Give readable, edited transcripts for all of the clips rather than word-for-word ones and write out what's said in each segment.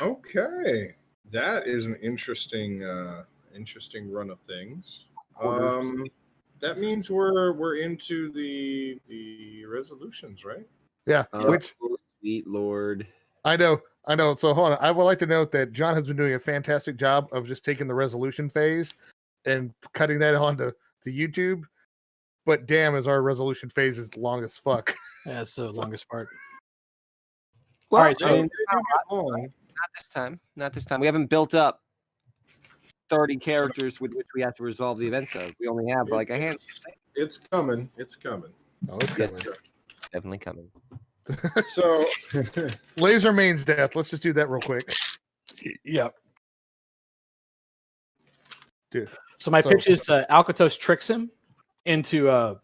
Okay, that is an interesting run of things. That means we're into the resolutions, right? Yeah, which sweet Lord. I know. So hold on. I would like to note that John has been doing a fantastic job of just taking the resolution phase and cutting that onto YouTube. But damn, is our resolution phase is long as fuck. Yeah, that's the longest part. Well, all right, so not this time. Not this time. We haven't built up 30 characters with which we have to resolve the events of. We only have like a handful. It's coming. It's coming. Oh, it's Yes, coming. sir. Definitely coming. So, Lasermane's death. Let's just do that real quick. Yeah. Dude. So my pitch is Alcatos tricks him into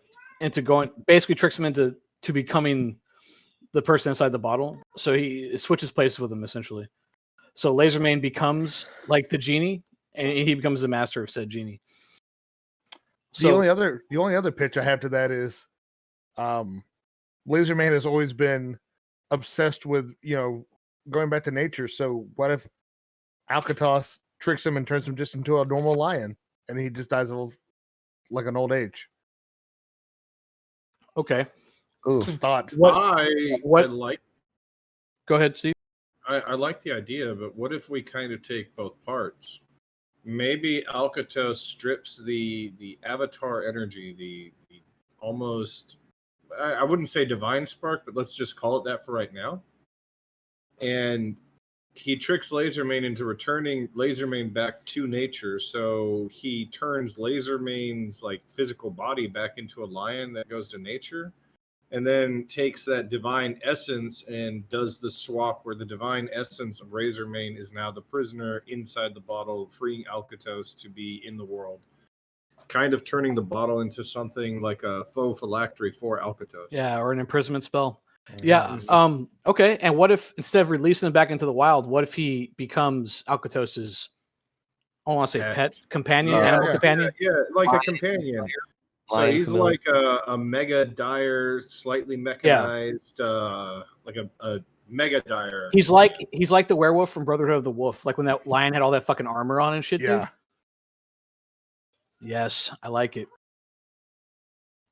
going, basically tricks him into becoming the person inside the bottle. So he switches places with him essentially. So Lasermane becomes like the genie, and he becomes the master of said genie. The only other pitch I have to that is, Lasermane has always been obsessed with, going back to nature. So what if Alcatos tricks him and turns him just into a normal lion, and he just dies of like an old age? Okay. Ooh. Thought. I like. Go ahead, Steve. I like the idea, but what if we kind of take both parts? Maybe Alcatos strips the avatar energy, the almost, I wouldn't say divine spark, but let's just call it that for right now. And he tricks Lasermane into returning Lasermane back to nature. So he turns Lasermane's like physical body back into a lion that goes to nature, and then takes that divine essence and does the swap where the divine essence of Razormane is now the prisoner inside the bottle, freeing Alcatos to be in the world. Kind of turning the bottle into something like a faux phylactery for Alcatos. Yeah, or an imprisonment spell. Yeah. Okay. And what if instead of releasing him back into the wild, what if he becomes Alcatos's, I want to say pet companion, animal companion? Yeah, like a companion. So he's like a mega dire, slightly mechanized, like a mega dire. He's like the werewolf from Brotherhood of the Wolf, like when that lion had all that fucking armor on and shit. Yeah. Dude. Yes, I like it.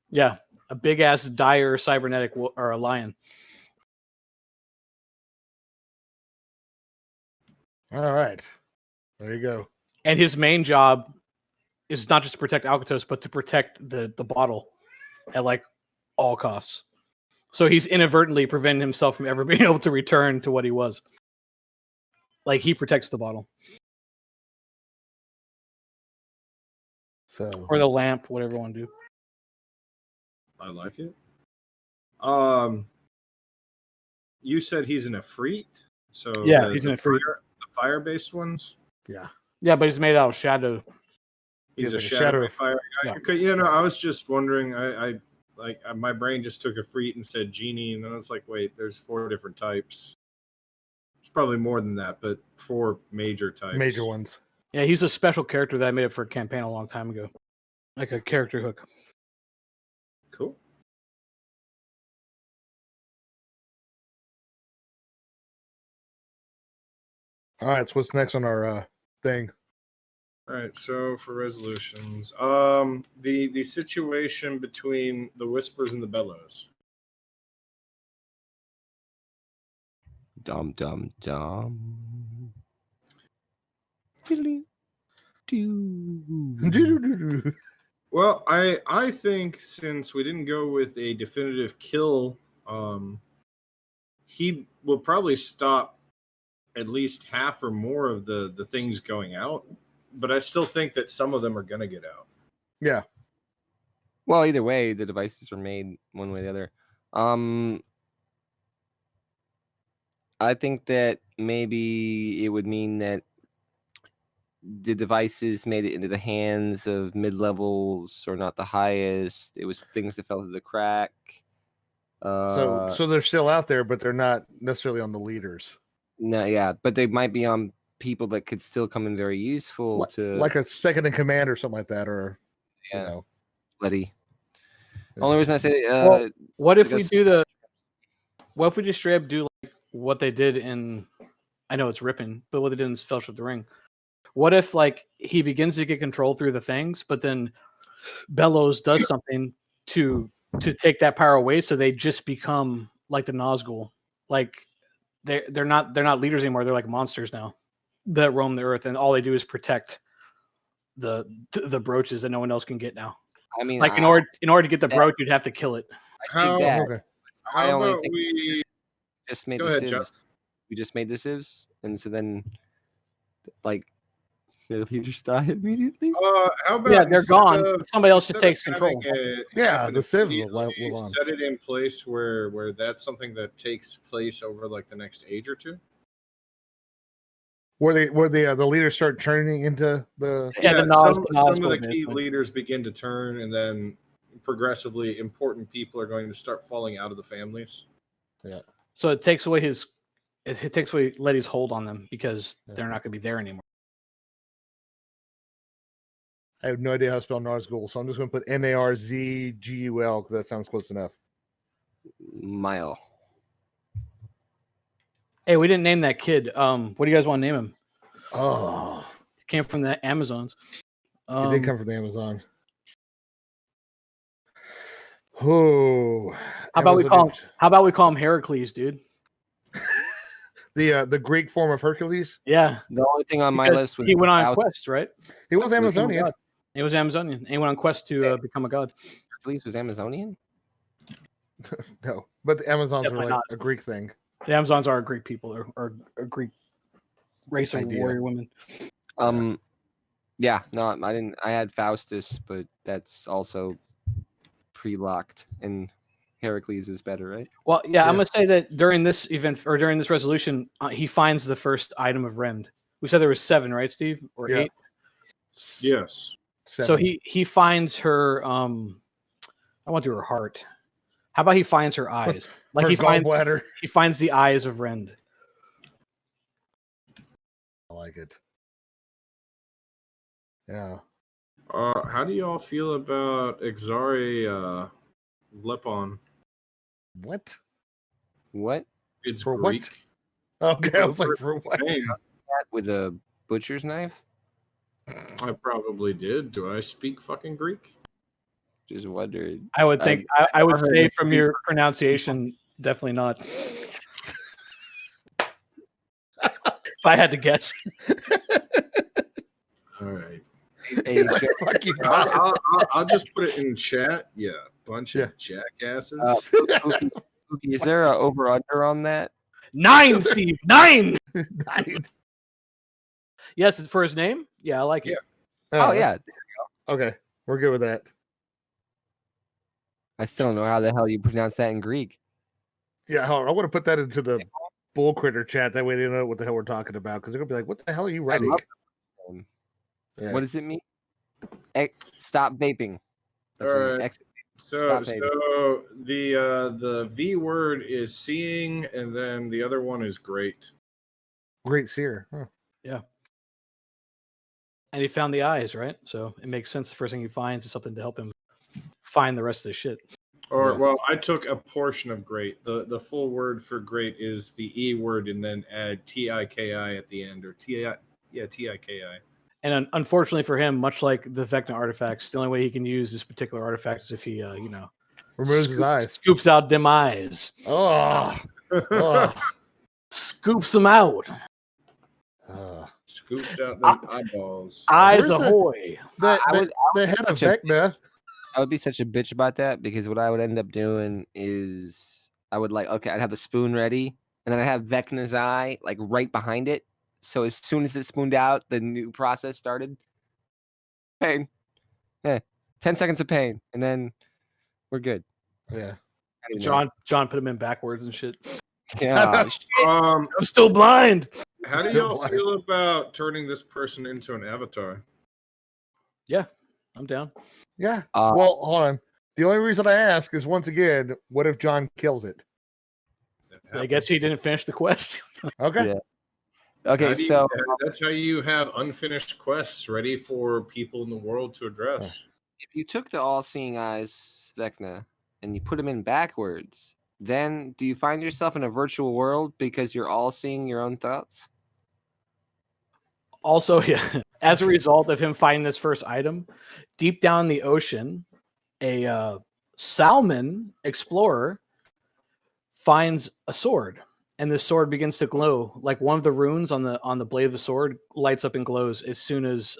Yeah, a big ass dire cybernetic or a lion. All right, there you go. And his main job is not just to protect Alcatos, but to protect the bottle at like all costs. So he's inadvertently preventing himself from ever being able to return to what he was. Like he protects the bottle. So or the lamp, whatever you want to do. I like it. You said he's an Efreet? So yeah, he's an Efreet. The fire-based ones? Yeah. Yeah, but he's made out of shadow. He's a shadow fire guy. Yeah. Okay, I was just wondering. I my brain just took Efreet and said genie, and then it's like, wait, there's 4 different types. It's probably more than that, but 4 major types. Major ones. Yeah, he's a special character that I made up for a campaign a long time ago. Like a character hook. Cool. All right, so what's next on our thing? All right, so for resolutions, the situation between the Whispers and the Bellows. Dum dum dum. Well, I think since we didn't go with a definitive kill, he will probably stop at least half or more of the things going out. But I still think that some of them are going to get out. Yeah. Well, either way, the devices are made one way or the other. I think that maybe it would mean that the devices made it into the hands of mid-levels or not the highest. It was things that fell through the crack. So they're still out there, but they're not necessarily on the leaders. No, yeah, but they might be on people that could still come in very useful like a second in command or something like that, or Letty. Only reason I say what if we do what if we just straight up do like what they did in I know it's ripping, but what they did in Fellowship of the Ring. What if like he begins to get control through the things, but then Bellows does something to take that power away, so they just become like the Nazgul. Like they're not leaders anymore. They're like monsters now that roam the earth, and all they do is protect the brooches that no one else can get now. I mean, Like in order to get the brooch, you'd have to kill it. I dig that. Okay. I How only about think we just made go the ahead, John? civs. We just made the civs, and so then like the leaders die immediately. How about Yeah, they're instead gone. of- Somebody else just instead of takes control. having it Yeah, happen the civs will immediately, live on. Set it in place where that's something that takes place over like the next age or two. Where the leaders start turning into the Yeah, the some Nazgul of the key basically. leaders begin to turn, and then progressively important people are going to start falling out of the families. So it takes away it takes away Letty's hold on them because Yeah. they're not going to be there anymore. I have no idea how to spell Nazgul, so I'm just going to put Narzgul because that sounds close enough. Mile. Hey, we didn't name that kid. What do you guys want to name him? Oh, It came from the Amazons. it did come from the Amazon. Oh, How about we Amazon call we call him Heracles, dude? the Greek form of Hercules? Yeah, The only thing on my because list was he went on a Faust- quest, right? He was Become a Amazonian. god. He was Amazonian. And he went on quest to become a god. Hercules was Amazonian. No, but the Amazons Definitely were like not. a Greek thing. The Amazons are a Greek people or a Greek race of Idea. warrior women. Yeah, no, I didn't. I had Faustus, but that's also pre-locked, and Heracles is better, right? Well, yeah, I'm gonna say that during this event or during this resolution, he finds the first item of Rend. We said there was 7, right, Steve, or Yeah. 8? Yes. So Seven. he finds her. I want to do her heart. How about he finds her eyes? Like Her he finds gallbladder. the eyes of Rend. I like it. Yeah. How do y'all feel about Exari Lepon? What? What? It's For what? Greek. Okay, I was like, for what? Name. That with a butcher's knife? I probably did. Do I speak fucking Greek? Just wondered. I would think. I would heard say it. from your pronunciation, definitely not. If I had to guess, All right. Hey, He's like, Joe, fuck you I'll, guys. I'll just put it in chat. Yeah, bunch Yeah. of jackasses. Pookie, is there a over under on that? 9, Steve, 9. Nine. Yes, it's for his name. Yeah, I like it. Oh yeah, that's- Okay, we're good with that. I still don't know how the hell you pronounce that in Greek. Yeah, hold on, I want to put that into the bull critter chat. That way they know what the hell we're talking about. Because they're gonna be like, "What the hell are you I writing?" love it. Yeah. What does it mean? Stop vaping. That's All what it right. means. So, Stop so the V word is seeing, and then the other one is great. Great seer. Huh. And he found the eyes, right? So it makes sense. The first thing he finds is something to help him find the rest of the shit. Or Yeah. well, I took a portion of great. The full word for great is the E word, and then add TIKI at the end, or TIKI. And unfortunately for him, much like the Vecna artifacts, the only way he can use this particular artifact is if he, Removes his eyes. scoops out them eyes, Oh. Oh. scoops them out. Scoops out them eyeballs. Eyes Where's the- ahoy! The head of such a- Vecna. I would be such a bitch about that because what I would end up doing is I would I'd have the spoon ready and then I have Vecna's eye like right behind it. So as soon as it spooned out, the new process started. Pain. Yeah. 10 seconds of pain. And then we're good. Yeah. John put him in backwards and shit. Yeah. Um, I'm still blind. how do Still y'all blind. feel about turning this person into an avatar? I'm down. Yeah. Uh, Well, hold on. The only reason I ask is once again, what if John kills it? I guess he didn't finish the quest. Okay. Yeah. How Okay, do you- so that's how you have unfinished quests ready for people in the world to address. if you took the all-seeing eyes Vecna and you put them in backwards, then do you find yourself in a virtual world because you're all seeing your own thoughts? Also, yeah, as a result of him finding this first item, deep down in the ocean, a salmon explorer finds a sword, and this sword begins to glow. Like one of the runes on the blade of the sword lights up and glows as soon as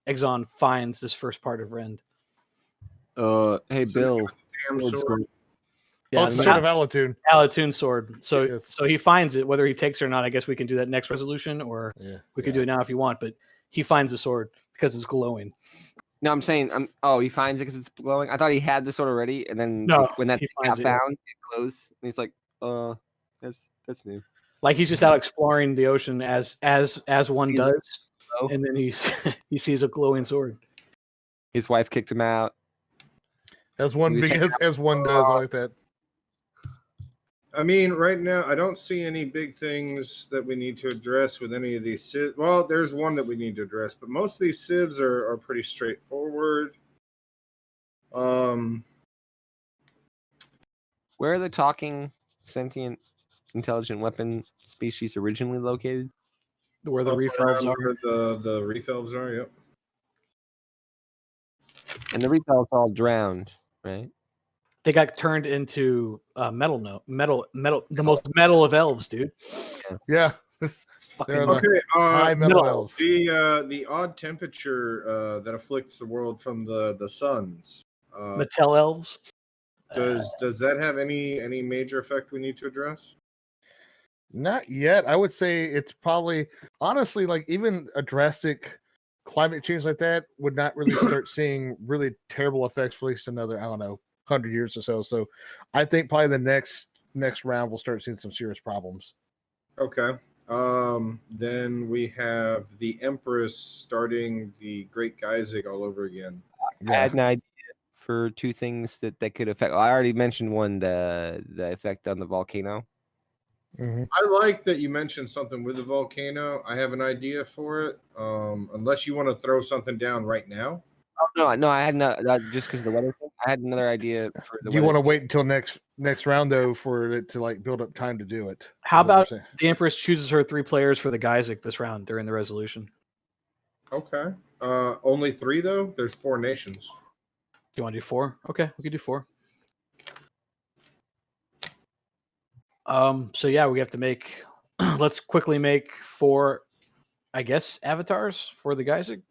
Exxon finds this first part of Rend. Hey Bill. Damn sword. Oh, it's the sword of Alatun. Alatun sword. So Yes. so he finds it, whether he takes it or not. I guess we can do that next resolution, or we could do it now if you want. But he finds the sword because it's glowing. No, I'm saying, he finds it because it's glowing. I thought he had the sword already, and then No, when that he thing got finds it. found, it glows, and he's like, that's new. Like he's just out exploring the ocean as one See does, glow? and then he sees a glowing sword. His wife kicked him out. As one He was big as one does. I like that. I mean, right now, I don't see any big things that we need to address with any of these civs. Well, there's one that we need to address, but most of these civs are pretty straightforward. Where are the talking sentient intelligent weapon species originally located? Where the Up reef around elves are. where the reef elves are, yep. And the reef elves all drowned, right? They got turned into metal. The most metal of elves, dude. Yeah. Fucking They're the Okay, high metal no. elves. the odd temperature that afflicts the world from the suns. Mattel elves. Does that have any major effect we need to address? Not yet. I would say it's probably honestly like even a drastic climate change like that would not really start seeing really terrible effects for at least another, I don't know, 100 years or so. So I think probably the next round we'll start seeing some serious problems. Okay. Then we have the Empress starting the Great Geysig all over again. I had an idea for two things that could affect. Well, I already mentioned one, the effect on the volcano. Mm-hmm. I like that you mentioned something with the volcano. I have an idea for it. Unless you want to throw something down right now. Oh, no, I had just because of the weather thing. I had another idea for the You weather want to thing. wait until next round though for it to like build up time to do it. How is what I'm about saying. the Empress chooses her 3 players for the Geysig this round during the resolution? Okay. Only 3 though. There's 4 nations. Do you want to do 4? Okay, we could do 4. So yeah, we have to make. Let's quickly make 4, I guess, avatars for the Geysig.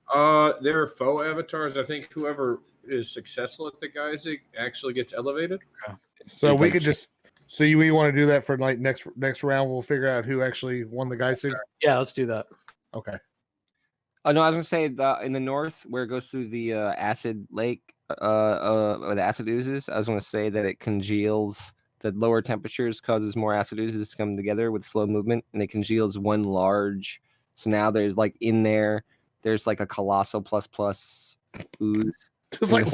There are faux avatars. I think whoever is successful at the Geysig actually gets elevated. So we like could just we want to do that for like next round. We'll figure out who actually won the Geysig. Yeah, let's do that. Okay. Oh no, I was gonna say in the north where it goes through the acid lake, or the acid oozes. I was gonna say that it congeals. The lower temperatures causes more acid oozes to come together with slow movement, and it congeals one large. So now there's like in there's like a colossal plus ooze. It's like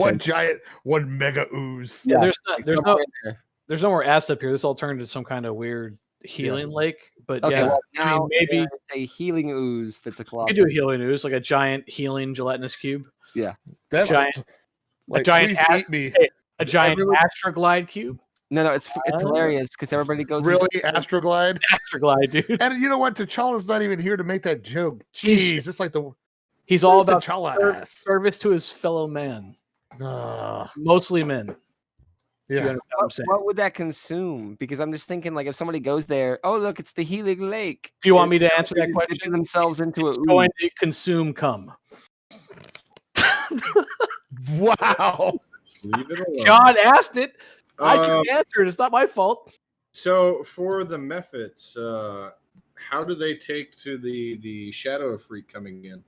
one mega ooze. Yeah, It's somewhere in there. there's no more acid up here. This all turned into some kind of weird healing lake. But Okay, yeah, well, I now mean, maybe there's a healing ooze that's a we colossal. could do a healing ooze, like a giant healing gelatinous cube, That's giant- like, giant please ass- eat me. a giant Everyone- Astroglide cube. No, it's hilarious because everybody goes Really, Astroglide? Astroglide, dude. And you know what? T'Challa's not even here to make that joke. Jeez, it's like the He's all where's about T'Challa ass? service to his fellow man, Ah, mostly men. if you yeah. understand what I'm saying. What would that consume? Because I'm just thinking, like, if somebody goes there, oh look, it's the healing lake. Do you want me to answer that They're question? dipping themselves into It's a going to consume cum. Wow. Leave it alone. John asked it. I Um, just answered. It's not my fault. So for the Mephits, how do they take to the Shadow of Freak coming in?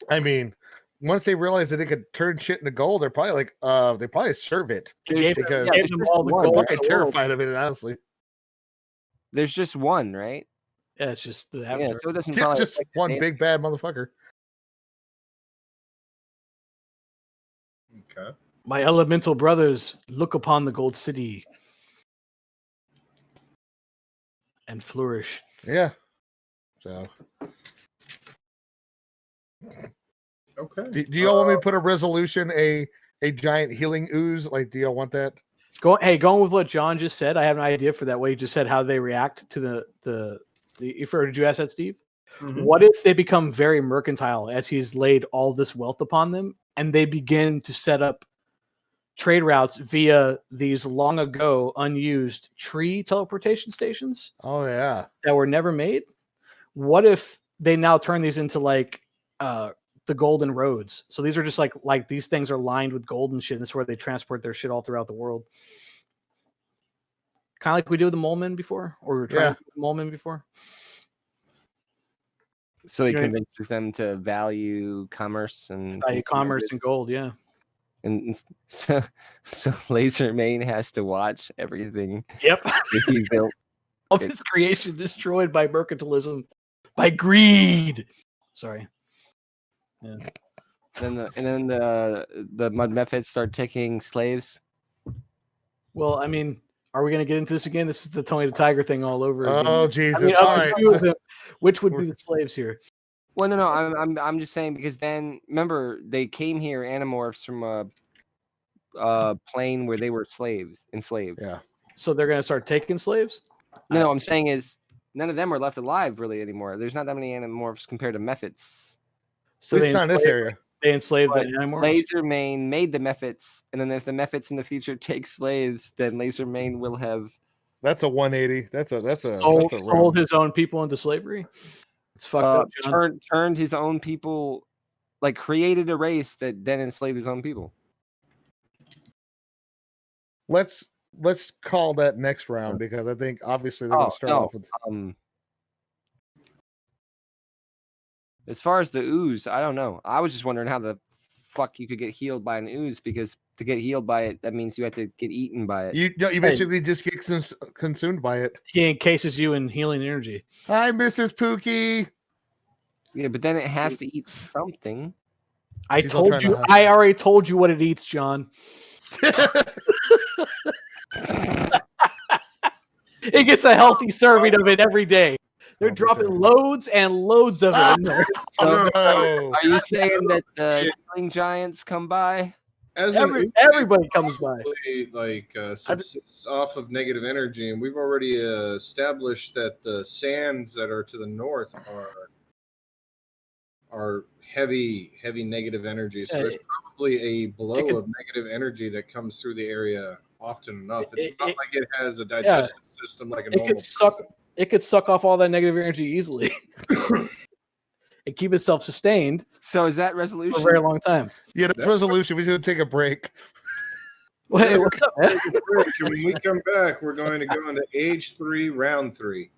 I mean, once they realize that they could turn shit into gold, they're probably like, they probably serve it Gave them- because gave them just all the one. gold I'm in fucking the world. terrified of it, honestly. There's just one, right? Yeah, it's just the Yeah, avatar. so it doesn't It's probably just affect the one name. big bad motherfucker. Okay. My elemental brothers look upon the gold city and flourish. Yeah. So, Okay. do y'all want me to put a resolution, a giant healing ooze? Like, do y'all want that? Going with what John just said, I have an idea for that. What he just said, how they react to the. Did you ask that, Steve? Mhm. What if they become very mercantile as he's laid all this wealth upon them, and they begin to set up trade routes via these long ago unused tree teleportation stations Oh yeah. that were never made? What if they now turn these into like the golden roads? So these are just like these things are lined with gold and shit. And this is where they transport their shit all throughout the world. Kind of like we did with the mole men before, or we were trying Yeah. to do with the mole men before. So he You know what I mean? convinces them to value commerce and Value consumer commerce and goods. gold, yeah. And so Laser Mane has to watch everything Yep. that he built. Of his creation destroyed by mercantilism, by greed. Sorry. Yeah. And then the Mud Mephits start taking slaves. Well, I mean, are we going to get into this again? This is the Tony the Tiger thing all over again. Oh I Jesus. mean, All of the right. two of them, which would be the slaves here? Well, no, I'm just saying because then remember they came here animorphs from a plane where they were enslaved. Yeah. So they're going to start taking slaves? No, I'm saying is none of them are left alive really anymore. There's not that many animorphs compared to Mephits. So At least not in this area. They enslaved the But animorphs? Laser Mane made the Mephits, and then if the Mephits in the future take slaves, then Laser Mane will have. That's a 180. That's sold, a sold his own people into slavery? It's fucked up, John. Turned his own people, like created a race that then enslaved his own people. Let's call that next round because I think obviously they're going to start off with. As far as the ooze, I don't know. I was just wondering how the fuck you could get healed by an ooze, because to get healed by it, that means you have to get eaten by it. You basically just get consumed by it. He encases you in healing energy. Hi, Mrs. Pookie. Yeah, but then it has to eat something. She's all trying to hide. I already told you what it eats, John. It gets a healthy serving of it every day. They're Oh, dropping sorry. loads and loads of it in there. Oh no. Are you saying that the healing giants come by? As an ooze, Everybody comes by. probably, like subsists off of negative energy, and we've already established that the sands that are to the north are heavy negative energy. So there's probably a blow of negative energy that comes through the area often enough. It's not like it has a digestive system like a normal person. It could suck off all that negative energy easily and keep itself sustained So is that for resolution? a very long time. Yeah, that's resolution. We should take a break. Hey, what's up, man? When we come back, we're going to go into age 3, round 3.